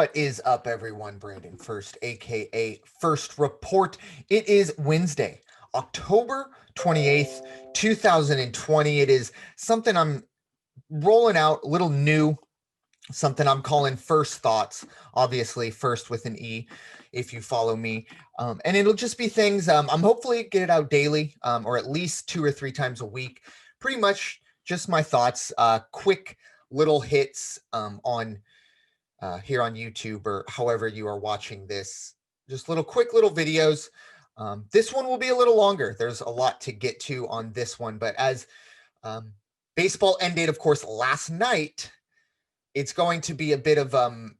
What is up, everyone? Brandon First, aka First Report. It is Wednesday, October 28th, 2020. It is something I'm rolling out, a little new, something I'm calling First Thoughts. Obviously, first with an E if you follow me. And it'll just be things I'm hopefully get it out daily, or at least 2 or 3 times a week. Pretty much just my thoughts, quick little hits on here on YouTube or however you are watching this. Just quick little videos. This one will be a little longer. There's a lot to get to on this one, but as baseball ended, of course, last night, it's going to be a bit of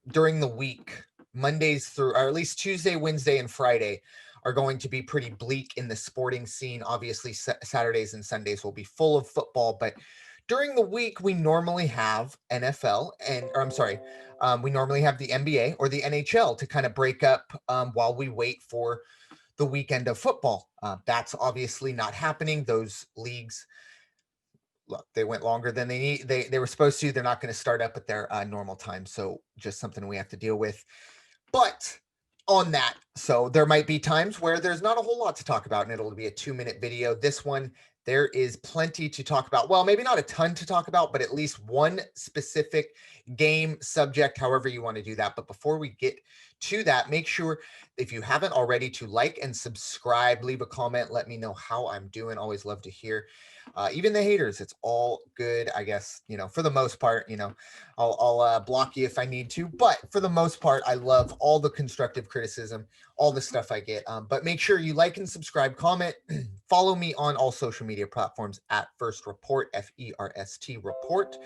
during the week, Mondays through, or at least Tuesday, Wednesday, and Friday are going to be pretty bleak in the sporting scene. Obviously, Saturdays and Sundays will be full of football, but during the week, we normally have NFL we normally have the NBA or the NHL to kind of break up while we wait for the weekend of football. That's obviously not happening. Those leagues, look, they went longer than they were supposed to. They're not going to start up at their normal time. So just something we have to deal with. But on that, so there might be times where there's not a whole lot to talk about and it'll be a 2-minute video. This one, there is plenty to talk about. Well, maybe not a ton to talk about, but at least one specific game subject, however you want to do that. But before we get to that, make sure, if you haven't already, to like and subscribe, leave a comment, let me know how I'm doing. Always love to hear. Even the haters, it's all good, I guess, for the most part. I'll block you if I need to, but for the most part, I love all the constructive criticism, all the stuff I get. But make sure you like and subscribe, comment, follow me on all social media platforms at First Report, Ferst Report,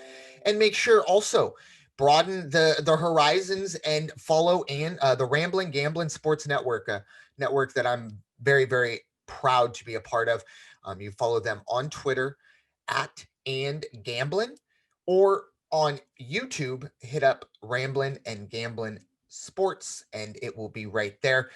and make sure also broaden the horizons and follow the Rambling Gambling Sports Network, a network that I'm very, very proud to be a part of. You follow them on Twitter at @andgamblin, or on YouTube, hit up Ramblin' and Gamblin' Sports, and it will be right there.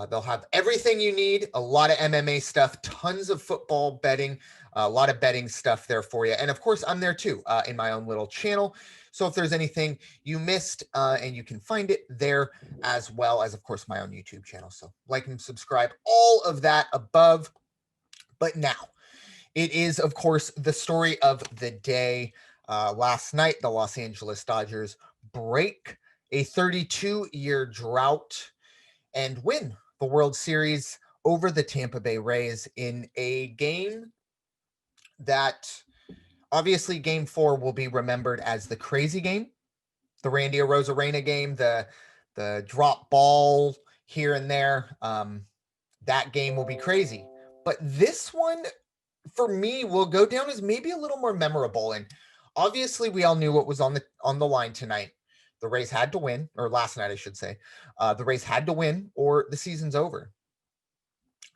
They'll have everything you need, a lot of MMA stuff, tons of football betting, a lot of betting stuff there for you. And of course, I'm there too in my own little channel. So if there's anything you missed, and you can find it there, as well as, of course, my own YouTube channel. So like and subscribe, all of that above. But now, it is, of course, the story of the day. Last night, the Los Angeles Dodgers break a 32-year drought and win the World Series over the Tampa Bay Rays in a game that, obviously, Game 4 will be remembered as the crazy game, the Randy Arozarena game, the drop ball here and there. That game will be crazy. But this one, for me, will go down as maybe a little more memorable. And obviously, we all knew what was on the line tonight. The Rays had to win, or last night, I should say. The Rays had to win, or the season's over.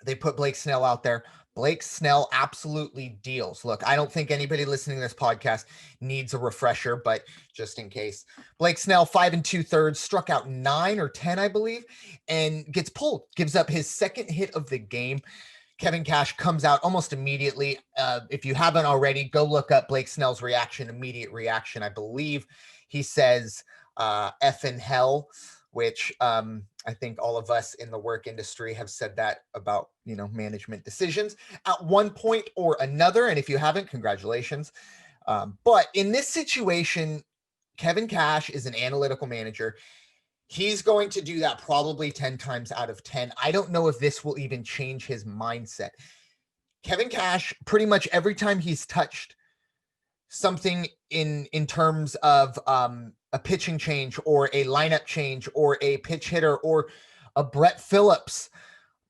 They put Blake Snell out there. Blake Snell absolutely deals. Look, I don't think anybody listening to this podcast needs a refresher, but just in case. Blake Snell, 5 2/3, struck out 9 or 10, I believe, and gets pulled. Gives up his second hit of the game. Kevin Cash comes out almost immediately. If you haven't already, go look up Blake Snell's immediate reaction. I believe he says, F in hell, which I think all of us in the work industry have said that about, management decisions at one point or another. And if you haven't, congratulations. But in this situation, Kevin Cash is an analytical manager. He's going to do that probably 10 times out of 10. I don't know if this will even change his mindset. Kevin Cash, pretty much every time he's touched something in terms of a pitching change or a lineup change or a pitch hitter or a Brett Phillips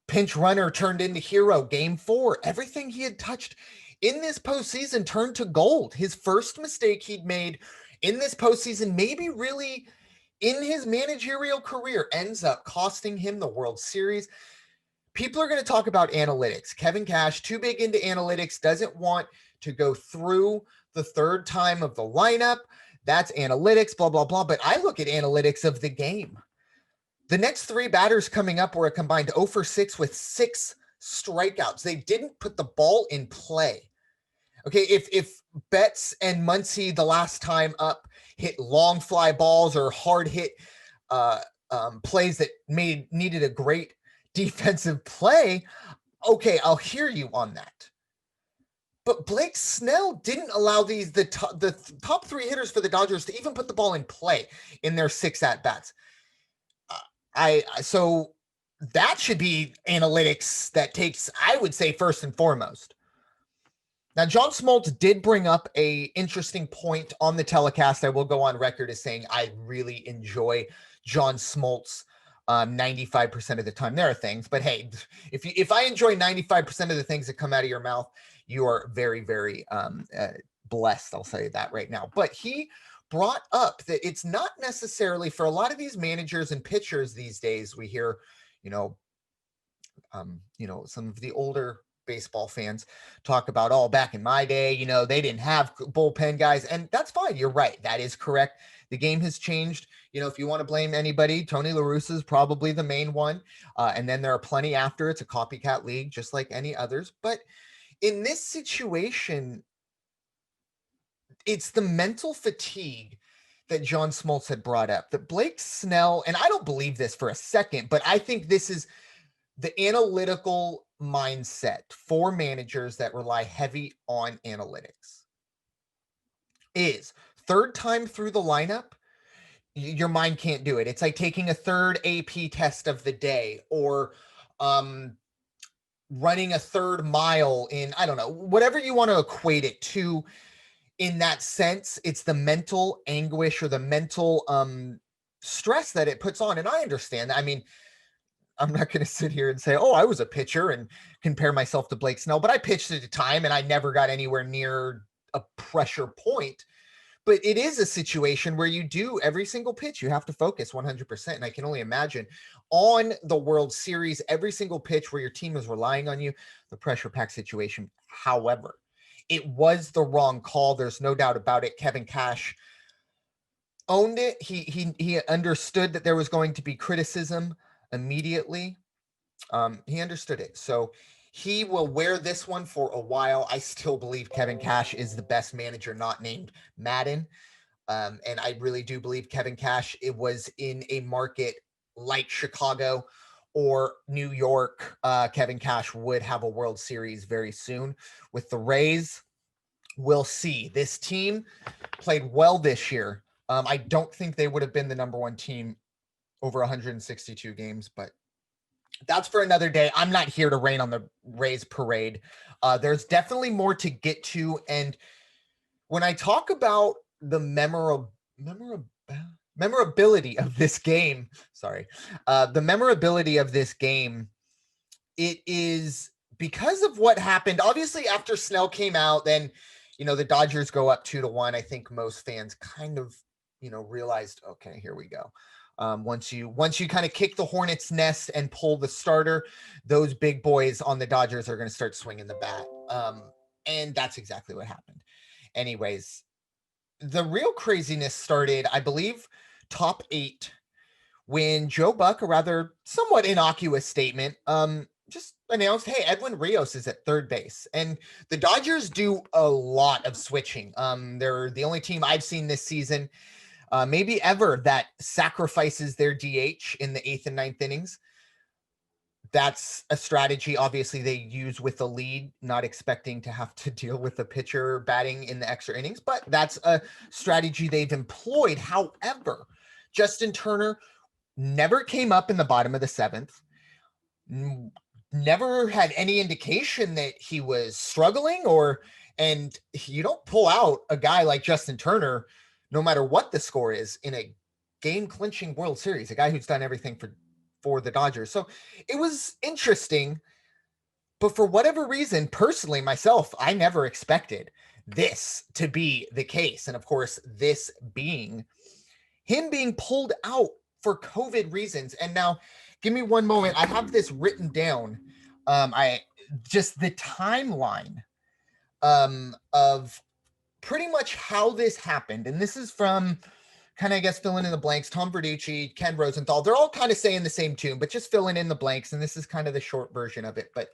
pinch runner turned into hero, Game 4, everything he had touched in this postseason turned to gold. His first mistake he'd made in this postseason, maybe really in his managerial career, ends up costing him the World Series. People are going to talk about analytics. Kevin Cash, too big into analytics, doesn't want to go through the third time of the lineup. That's analytics, blah, blah, blah. But I look at analytics of the game. The next 3 batters coming up were a combined 0 for 6 with 6 strikeouts. They didn't put the ball in play. Okay, if Betts and Muncy the last time up hit long fly balls or hard hit plays that needed a great defensive play, okay, I'll hear you on that. But Blake Snell didn't allow the top three hitters for the Dodgers to even put the ball in play in their 6 at-bats. So that should be analytics that takes, I would say, first and foremost. Now, John Smoltz did bring up a interesting point on the telecast. I will go on record as saying I really enjoy John Smoltz 95% of the time. There are things, but hey, if I enjoy 95% of the things that come out of your mouth, you are very, very blessed. I'll say that right now. But he brought up that it's not necessarily for a lot of these managers and pitchers these days. We hear, some of the older baseball fans talk about, oh, back in my day, they didn't have bullpen guys, and that's fine. You're right. That is correct. The game has changed. If you want to blame anybody, Tony La Russa is probably the main one. And then there are plenty after. It's a copycat league, just like any others. But in this situation, it's the mental fatigue that John Smoltz had brought up, that Blake Snell, and I don't believe this for a second, but I think this is the analytical mindset for managers that rely heavy on analytics, is third time through the lineup, your mind can't do it. It's like taking a third AP test of the day, or running a third mile in, I don't know, whatever you want to equate it to. In that sense, it's the mental anguish or the mental stress that it puts on. And I understand that. I mean, I'm not going to sit here and say, oh, I was a pitcher and compare myself to Blake Snell, but I pitched at a time and I never got anywhere near a pressure point. But it is a situation where you do every single pitch, you have to focus 100%. And I can only imagine on the World Series, every single pitch where your team is relying on you, the pressure pack situation. However, it was the wrong call. There's no doubt about it. Kevin Cash owned it. He understood that there was going to be criticism immediately. He understood it. So he will wear this one for a while. I still believe Kevin Cash is the best manager not named Madden. And I really do believe Kevin Cash, it was in a market like Chicago or New York, Kevin Cash would have a World Series very soon. With the Rays, we'll see. This team played well this year. I don't think they would have been the number one team over 162 games, but that's for another day. I'm not here to rain on the Rays parade. There's definitely more to get to. And when I talk about the memorability of this game, the memorability of this game, it is because of what happened. Obviously, after Snell came out, then, the Dodgers go up 2-1. I think most fans kind of, realized, okay, here we go. Once you kind of kick the hornet's nest and pull the starter, those big boys on the Dodgers are going to start swinging the bat. And that's exactly what happened. Anyways, the real craziness started, I believe, top 8, when Joe Buck, a rather somewhat innocuous statement, just announced, hey, Edwin Rios is at third base. And the Dodgers do a lot of switching. They're the only team I've seen this season, maybe ever, that sacrifices their DH in the 8th and 9th innings. That's a strategy, obviously, they use with the lead, not expecting to have to deal with the pitcher batting in the extra innings, but that's a strategy they've employed. However, Justin Turner never came up in the bottom of the 7th, never had any indication that he was struggling, and you don't pull out a guy like Justin Turner, no matter what the score is, in a game-clinching World Series, a guy who's done everything for the Dodgers. So it was interesting, but for whatever reason, personally, myself, I never expected this to be the case. And of course, this being him being pulled out for COVID reasons. And now, give me one moment. I have this written down. Just the timeline of pretty much how this happened. And this is from kind of, I guess, filling in the blanks. Tom Verducci, Ken Rosenthal, they're all kind of saying the same tune, but just filling in the blanks. And this is kind of the short version of it. But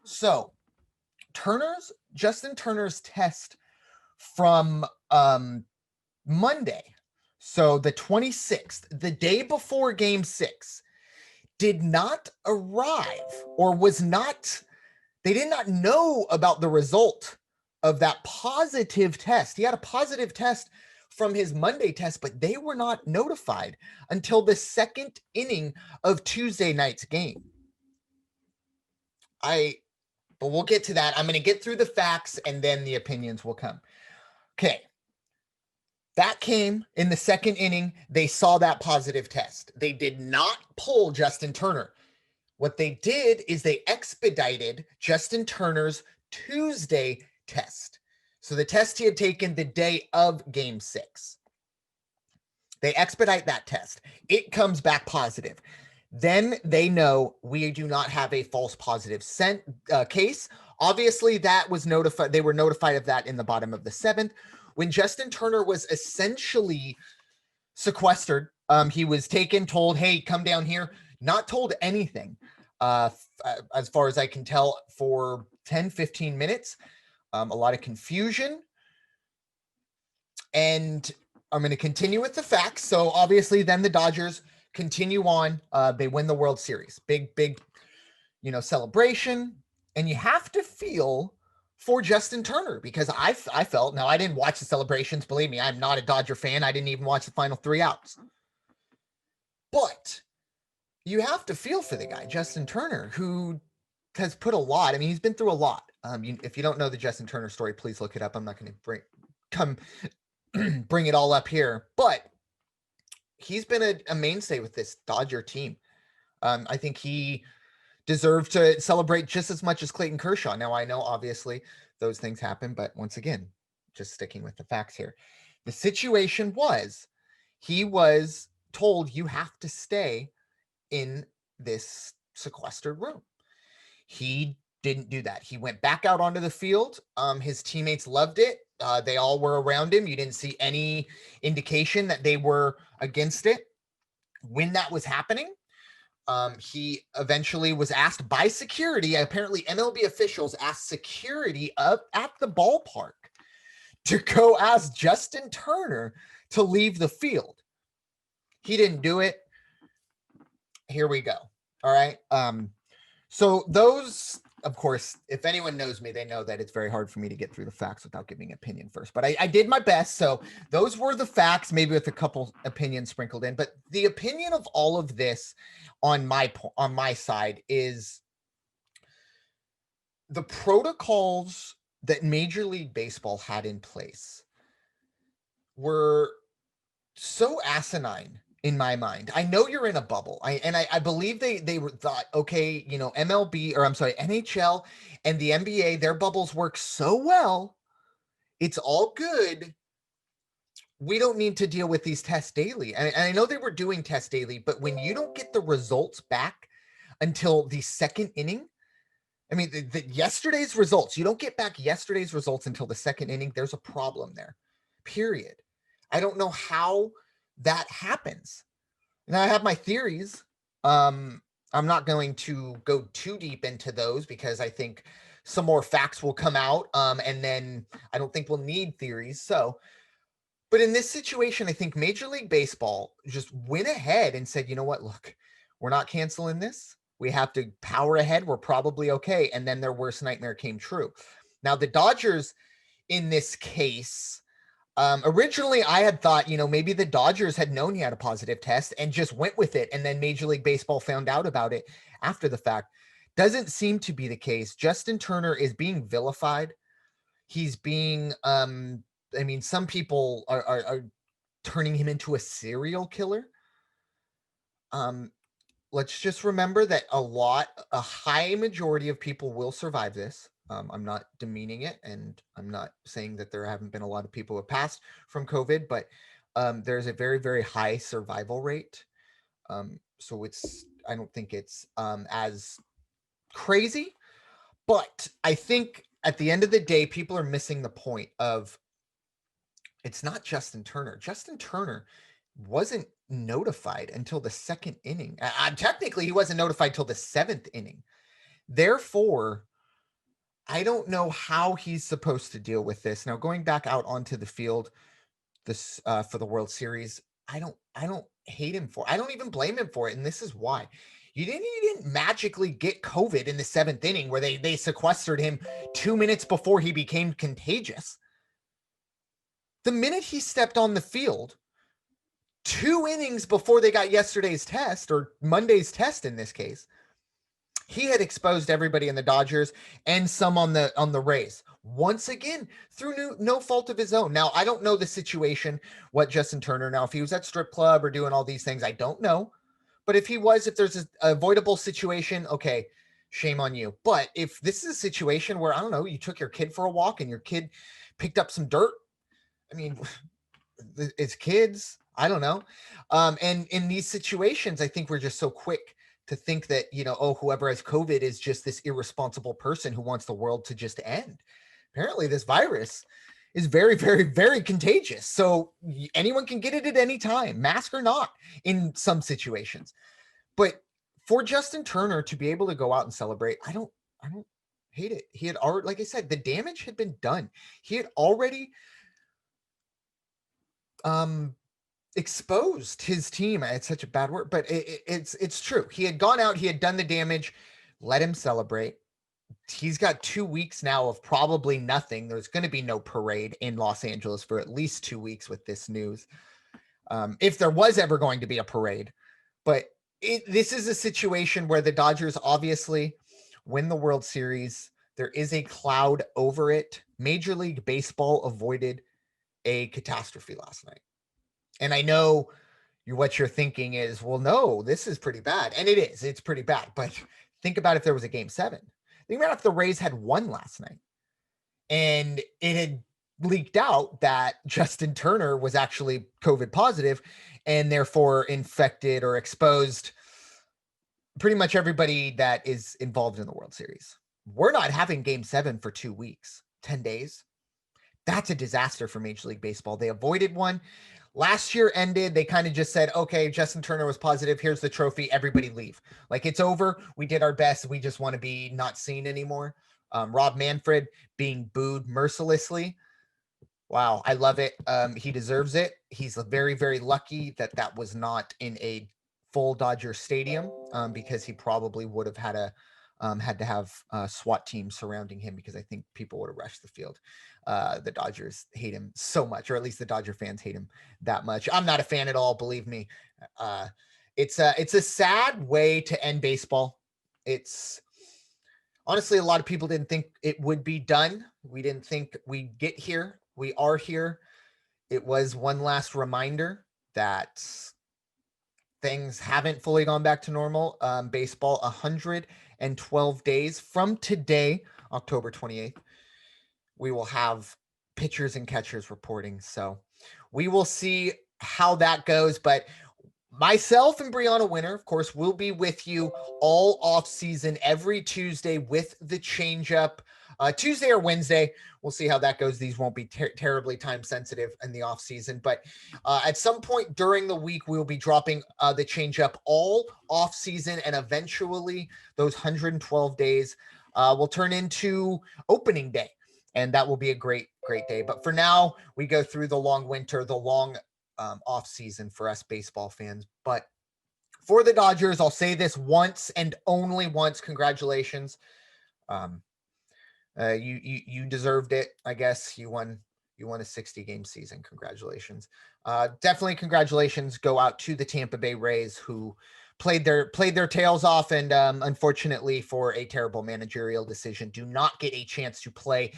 so Justin Turner's test from Monday. So the 26th, the day before game 6, did not arrive or was not, they did not know about the result of that positive test. He had a positive test from his Monday test, but they were not notified until the second inning of Tuesday night's game. But we'll get to that. I'm going to get through the facts and then the opinions will come. Okay. That came in the second inning. They saw that positive test. They did not pull Justin Turner. What they did is they expedited Justin Turner's Tuesday test. So the test he had taken the day of game 6. They expedite that test. It comes back positive. Then they know we do not have a false positive case. Obviously, that was notified. They were notified of that in the bottom of the 7th. When Justin Turner was essentially sequestered, he was taken, told, hey, come down here, not told anything, as far as I can tell, for 10, 15 minutes. A lot of confusion. And I'm going to continue with the facts. So obviously then the Dodgers continue on. They win the World Series. Big, celebration. And you have to feel for Justin Turner because I felt, now I didn't watch the celebrations. Believe me, I'm not a Dodger fan. I didn't even watch the final 3 outs. But you have to feel for the guy, Justin Turner, who has put a lot. I mean, he's been through a lot. If you don't know the Justin Turner story, please look it up. I'm not going to bring it all up here, but he's been a mainstay with this Dodger team. I think he deserved to celebrate just as much as Clayton Kershaw. Now, I know obviously those things happen, but once again, just sticking with the facts here. The situation was he was told you have to stay in this sequestered room. He didn't do that. He went back out onto the field. His teammates loved it. They all were around him. You didn't see any indication that they were against it. When that was happening, he eventually was asked by security. Apparently, MLB officials asked security up at the ballpark to go ask Justin Turner to leave the field. He didn't do it. Here we go. All right. So those, of course, if anyone knows me, they know that it's very hard for me to get through the facts without giving opinion first, but I did my best. So those were the facts, maybe with a couple opinions sprinkled in, but the opinion of all of this on my side is the protocols that Major League Baseball had in place were so asinine in my mind. I know you're in a bubble. I believe they were thought, okay, MLB, or I'm sorry, NHL and the NBA, their bubbles work so well. It's all good. We don't need to deal with these tests daily. And I know they were doing tests daily, but when you don't get the results back until the second inning, I mean, yesterday's results, you don't get back yesterday's results until the second inning. There's a problem there, period. I don't know how that happens. Now I have my theories. I'm not going to go too deep into those because I think some more facts will come out. And then I don't think we'll need theories. So, but in this situation, I think Major League Baseball just went ahead and said, you know what, look, we're not canceling this. We have to power ahead. We're probably okay. And then their worst nightmare came true. Now the Dodgers in this case, originally, I had thought, maybe the Dodgers had known he had a positive test and just went with it. And then Major League Baseball found out about it after the fact. Doesn't seem to be the case. Justin Turner is being vilified. He's being, some people are turning him into a serial killer. Let's just remember that a high majority of people will survive this. I'm not demeaning it, and I'm not saying that there haven't been a lot of people who have passed from COVID, but there's a very, very high survival rate. So I don't think it's as crazy, but I think at the end of the day, people are missing the point of it's not Justin Turner. Justin Turner wasn't notified until the second inning. Technically, he wasn't notified till the 7th inning. Therefore, I don't know how he's supposed to deal with this. Now, going back out onto the field this for the World Series, I don't hate him for. I don't even blame him for it, and this is why. He didn't magically get COVID in the 7th inning where they sequestered him 2 minutes before he became contagious. The minute he stepped on the field, 2 innings before they got yesterday's test, or Monday's test in this case, he had exposed everybody in the Dodgers and some on the Rays. Once again, through no fault of his own. Now, I don't know the situation, what Justin Turner, now, if he was at strip club or doing all these things, I don't know. But if he was, if there's an avoidable situation, okay, shame on you. But if this is a situation where, I don't know, you took your kid for a walk and your kid picked up some dirt, I mean, it's kids. I don't know. And in these situations, I think we're just so quick to think that, oh, whoever has COVID is just this irresponsible person who wants the world to just end. Apparently, this virus is very, very, very contagious. So anyone can get it at any time, mask or not, in some situations. But for Justin Turner to be able to go out and celebrate, I don't hate it. He had already, like I said, the damage had been done. He had already exposed his team. It's such a bad word, but it's true. He had gone out, he had done the damage. Let him celebrate. He's got 2 weeks now of probably nothing. There's going to be no parade in Los Angeles for at least 2 weeks with this news. If there was ever going to be a parade, but this is a situation where the Dodgers obviously win the World Series. There is a cloud over it. Major League Baseball avoided a catastrophe last night. And I know what you're thinking is, well, no, this is pretty bad. And it is. It's pretty bad. But think about if there was a game 7. Think about if the Rays had won last night and it had leaked out that Justin Turner was actually COVID positive and therefore infected or exposed pretty much everybody that is involved in the World Series. We're not having game 7 for 2 weeks, 10 days. That's a disaster for Major League Baseball. They avoided one. Last year ended. They kind of just said, okay, Justin Turner was positive. Here's the trophy. Everybody leave. Like, it's over. We did our best. We just want to be not seen anymore. Rob Manfred being booed mercilessly. Wow, I love it. He deserves it. He's very, very lucky that that was not in a full Dodger stadium, because he probably would have had to have a SWAT team surrounding him, because I think people would have rushed the field. The Dodgers hate him so much, or at least the Dodger fans hate him that much. I'm not a fan at all, believe me. It's a sad way to end baseball. It's honestly, a lot of people didn't think it would be done. We didn't think we'd get here. We are here. It was one last reminder that things haven't fully gone back to normal. Baseball, 112 days from today, October 28th, we will have pitchers and catchers reporting. So we will see how that goes. But myself and Brianna Winter, of course, will be with you all off season every Tuesday with the changeup. Tuesday or Wednesday, we'll see how that goes. These won't be terribly time sensitive in the off season, but at some point during the week, we'll be dropping the changeup all off season, and eventually those 112 days will turn into opening day, and that will be a great day. But for now, we go through the long winter, the long off season for us baseball fans. But for the Dodgers, I'll say this once and only once: congratulations. You deserved it. I guess you won a 60-game season. Congratulations. Definitely congratulations go out to the Tampa Bay Rays, who played their tails off, and unfortunately, for a terrible managerial decision, do not get a chance to play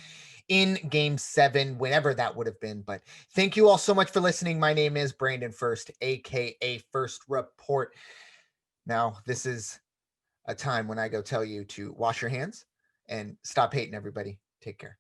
in game 7, whenever that would have been. But thank you all so much for listening. My name is Brandon Ferst, aka Ferst Report. Now, this is a time when I go tell you to wash your hands and stop hating everybody. Take care.